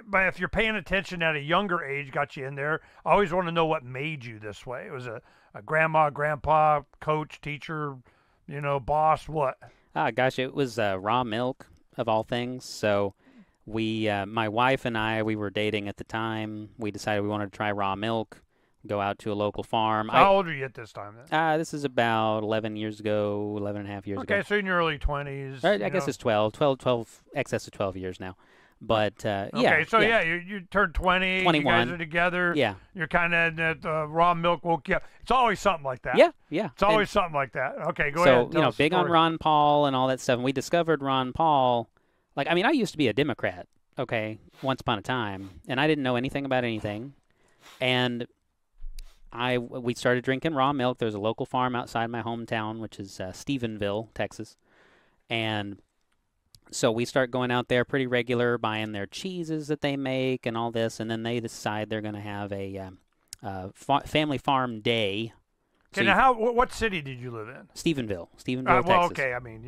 but if you're paying attention at a younger age, got you in there. I always want to know what made you this way. It was a grandma, grandpa, coach, teacher, boss, what? Gosh, it was raw milk of all things. So my wife and I, we were dating at the time. We decided we wanted to try raw milk, go out to a local farm. So how old are you at this time then? This is about 11 years ago, 11 and a half years ago. Okay, so in your early 20s. I guess it's 12, excess of 12 years now. But, okay, so you turned 20, 21. You guys are together. Yeah. You're kind of at raw milk woke you up. It's always something like that. Yeah. It's always something like that. Okay, go ahead. So, big on Ron Paul and all that stuff. And we discovered Ron Paul. I used to be a Democrat, okay, once upon a time. And I didn't know anything about anything. And we started drinking raw milk. There's a local farm outside my hometown, which is Stephenville, Texas. And so we start going out there pretty regular, buying their cheeses that they make and all this, and then they decide they're going to have a family farm day. Okay, now what city did you live in? Stephenville, well, Texas. Okay, I mean,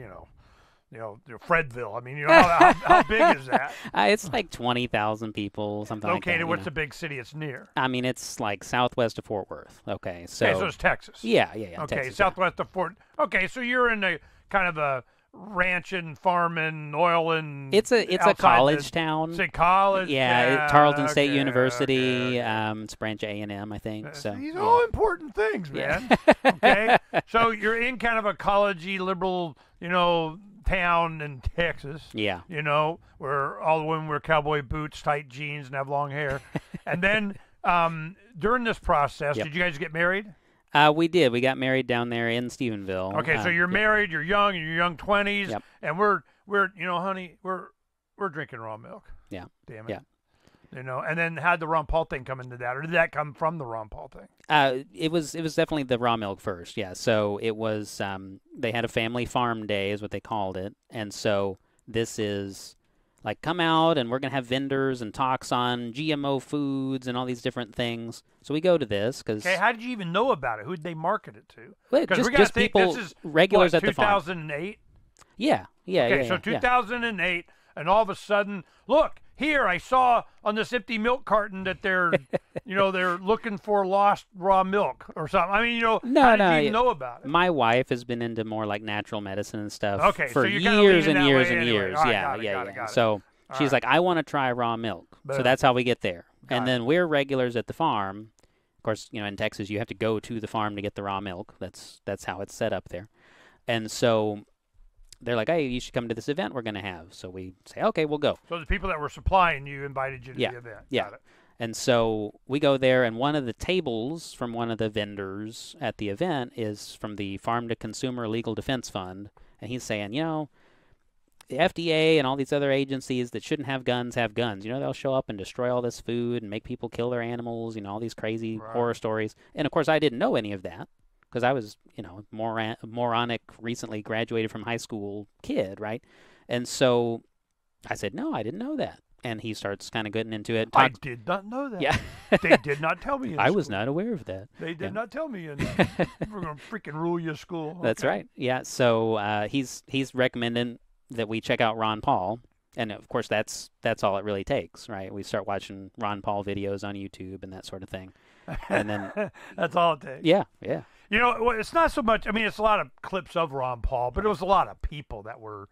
Fredville. I mean, how big is that? It's like 20,000 people, something like that. Located, what's the big city it's near? I mean, it's like southwest of Fort Worth. Okay, so it's Texas. Yeah. Okay, Texas, southwest of Fort. Okay, so you're in a kind of a ranching, farming, oiling. It's a college town. It's a college. Yeah, Tarleton State University. It's branch A&M, I think. So these are all important things, man. Yeah. Okay, so you're in kind of a collegey, liberal, town in Texas. Yeah. Where all the women wear cowboy boots, tight jeans, and have long hair. And then during this process, did you guys get married? We did. We got married down there in Stephenville. Okay, so you're married, you're young, in your young 20s, and we're honey, we're drinking raw milk. Yeah. Damn it. Yeah. And then how did the Ron Paul thing come into that, or did that come from the Ron Paul thing? It was definitely the raw milk first. Yeah. So it was they had a family farm day is what they called it, and so this is come out and we're going to have vendors and talks on GMO foods and all these different things. So we go to this because... Okay, how did you even know about it? Who did they market it to? Well, just people, regulars at the farm. 2008? Yeah. Okay, so 2008, and all of a sudden, look, here I saw on this empty milk carton that they're, they're looking for lost raw milk or something. I mean, how did you even know about it? My wife has been into more natural medicine and stuff so for years and years and anyway. years. Got Yeah. it. So she's like, I want to try raw milk. Boom. So that's how we get there. Got then we're regulars at the farm. Of course, in Texas, you have to go to the farm to get the raw milk. That's how it's set up there. And so they're like, hey, you should come to this event we're going to have. So we say, okay, we'll go. So the people that were supplying you invited you to the event. Yeah. Got it. And so we go there, and one of the tables from one of the vendors at the event is from the Farm to Consumer Legal Defense Fund. And he's saying, the FDA and all these other agencies that shouldn't have guns have guns. They'll show up and destroy all this food and make people kill their animals, all these crazy horror stories. And, of course, I didn't know any of that. Because I was, moronic, recently graduated from high school kid, right? And so I said, no, I didn't know that. And he starts kind of getting into it. I did not know that. Yeah. They did not tell me in I school. was not aware of that. They did not tell me. We're going to freaking rule your school. Okay. That's right. Yeah, so he's recommending that we check out Ron Paul. And, of course, that's all it really takes, right? We start watching Ron Paul videos on YouTube and that sort of thing. And then that's all it takes. Yeah. It's not so much. I mean, it's a lot of clips of Ron Paul, but it was a lot of people that were,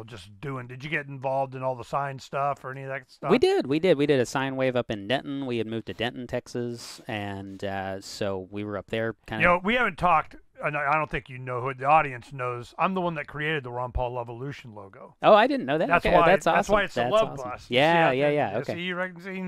just doing. Did you get involved in all the sign stuff or any of that stuff? We did. We did a sine wave up in Denton. We had moved to Denton, Texas, and so we were up there. We haven't talked. And I don't think who the audience knows. I'm the one that created the Ron Paul Lovolution logo. Oh, I didn't know that. That's okay. why. That's awesome. That's why it's the love awesome. bus. Yeah. See, Okay. you making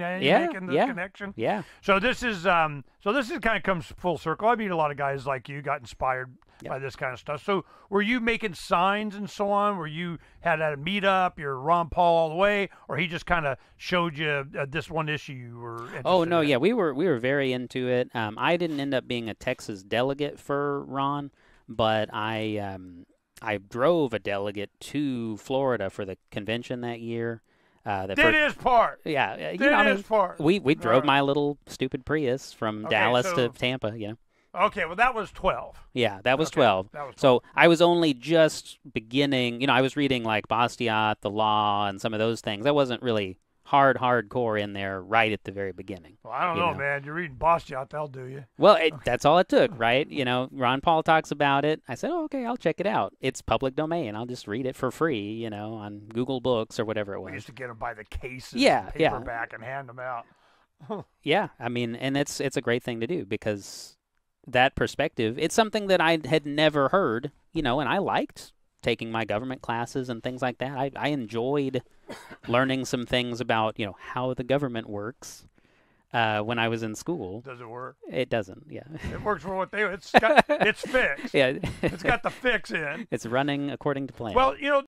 the connection? Yeah. So this is kind of comes full circle. I meet a lot of guys like you, got inspired by this kind of stuff. So were you making signs and so on? Were you had at a meetup? You're Ron Paul all the way, or he just kind of showed you this one issue you were interested in? Yeah, we were very into it. I didn't end up being a Texas delegate for Ron. But I drove a delegate to Florida for the convention that year. Did his part. Yeah. His part. We drove my little stupid Prius from Dallas to Tampa, Okay, well, that was 12. Yeah, that was 12. That was 12. So I was only just beginning. I was reading like Bastiat, the law, and some of those things. I wasn't really hardcore in there right at the very beginning. Well, I don't know, man. You're reading Bastiat, that'll do you. Well, that's all it took, right? Ron Paul talks about it. I said, oh, okay, I'll check it out. It's public domain. I'll just read it for free, on Google Books or whatever it was. We used to get them by the cases, paperback, and hand them out. Yeah, I mean, and it's a great thing to do because that perspective, it's something that I had never heard, and I liked taking my government classes and things like that. I enjoyed learning some things about, how the government works when I was in school. Does it work? It doesn't, yeah. It works for what it's fixed. Yeah. It's got the fix in. It's running according to plan. Well,